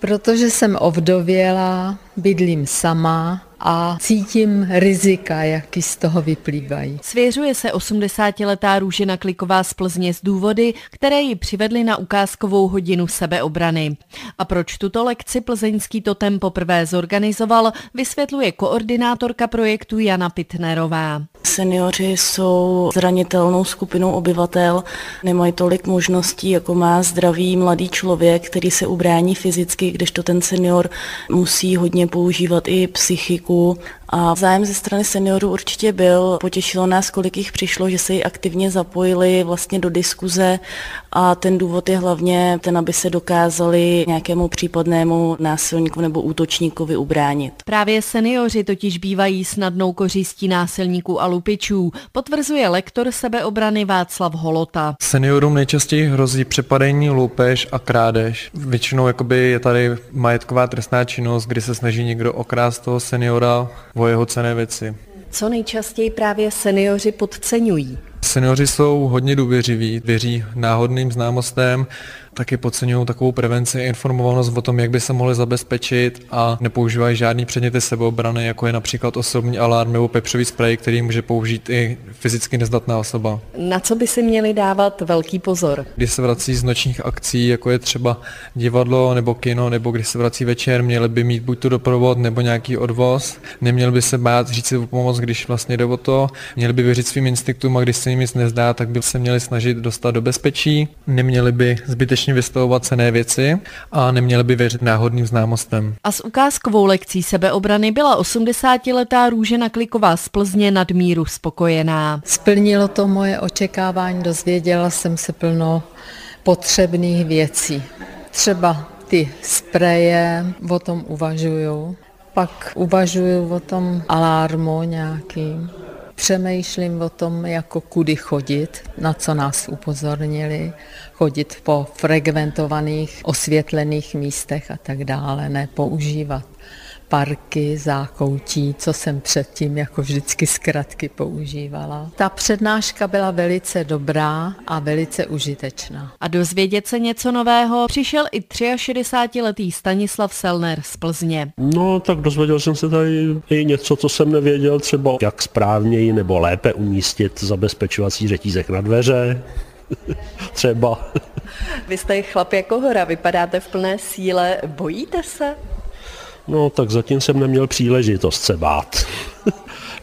Protože jsem ovdověla, bydlím sama a cítím rizika, jaký z toho vyplývají. Svěřuje se 80letá Růžena Kliková z Plzně z důvody, které ji přivedly na ukázkovou hodinu sebeobrany. A proč tuto lekci plzeňský totem poprvé zorganizoval, vysvětluje koordinátorka projektu Jana Pitnerová. Seniori jsou zranitelnou skupinou obyvatel, nemají tolik možností, jako má zdravý mladý člověk, který se ubrání fyzicky, kdežto ten senior musí hodně používat i psychiku. A zájem ze strany seniorů určitě byl. Potěšilo nás, kolik jich přišlo, že se ji aktivně zapojili vlastně do diskuze a ten důvod je hlavně ten, aby se dokázali nějakému případnému násilníku nebo útočníkovi ubránit. Právě seniori totiž bývají snadnou kořistí násilníků a lupičů, potvrzuje lektor sebeobrany Václav Holota. Seniorům nejčastěji hrozí přepadení, loupež a krádež. Většinou je tady majetková trestná činnost, kdy se snaží někdo okrást toho seniora o jeho cenné věci. Co nejčastěji právě seniori podceňují? Seniori jsou hodně důvěřiví, věří náhodným známostem, taky podceňují takovou prevenci a informovanost o tom, jak by se mohli zabezpečit a nepoužívají žádný předměty sebeobrany, jako je například osobní alarm nebo pepřový sprej, který může použít i fyzicky nezdatná osoba. Na co by si měli dávat velký pozor? Když se vrací z nočních akcí, jako je třeba divadlo nebo kino, nebo když se vrací večer, měli by mít buď to doprovod nebo nějaký odvoz. Neměli by se bát říct si o pomoc, když vlastně jde o to. Měli by věřit svým instinktům a když se jim nic nezdá, tak by se měli snažit dostat do bezpečí. Neměli by zbytečně vystavovat cenné věci a neměli by věřit náhodným známostem. A s ukázkovou lekcí sebeobrany byla 80letá Růžena Kliková z Plzně nadmíru spokojená. Splnilo to moje očekávání, dozvěděla jsem se plno potřebných věcí. Třeba ty spreje, o tom uvažuju. Pak uvažuju o tom alarmu nějakým. Přemýšlím o tom, jako kudy chodit, na co nás upozornili, chodit po frekventovaných, osvětlených místech a tak dále, ne používat parky, zákoutí, co jsem předtím jako vždycky zkratky používala. Ta přednáška byla velice dobrá a velice užitečná. A dozvědět se něco nového přišel i 63letý Stanislav Selner z Plzně. No, tak dozvěděl jsem se tady i něco, co jsem nevěděl, třeba jak správněji nebo lépe umístit zabezpečovací řetízek na dveře. Třeba. Vy jste chlap jako hora, vypadáte v plné síle, bojíte se? No, tak zatím jsem neměl příležitost se bát.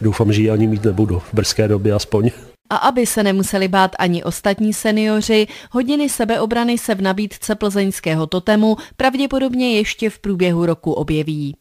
Doufám, že ji ani mít nebudu v brzké době aspoň. A aby se nemuseli bát ani ostatní seniori, hodiny sebeobrany se v nabídce plzeňského totemu pravděpodobně ještě v průběhu roku objeví.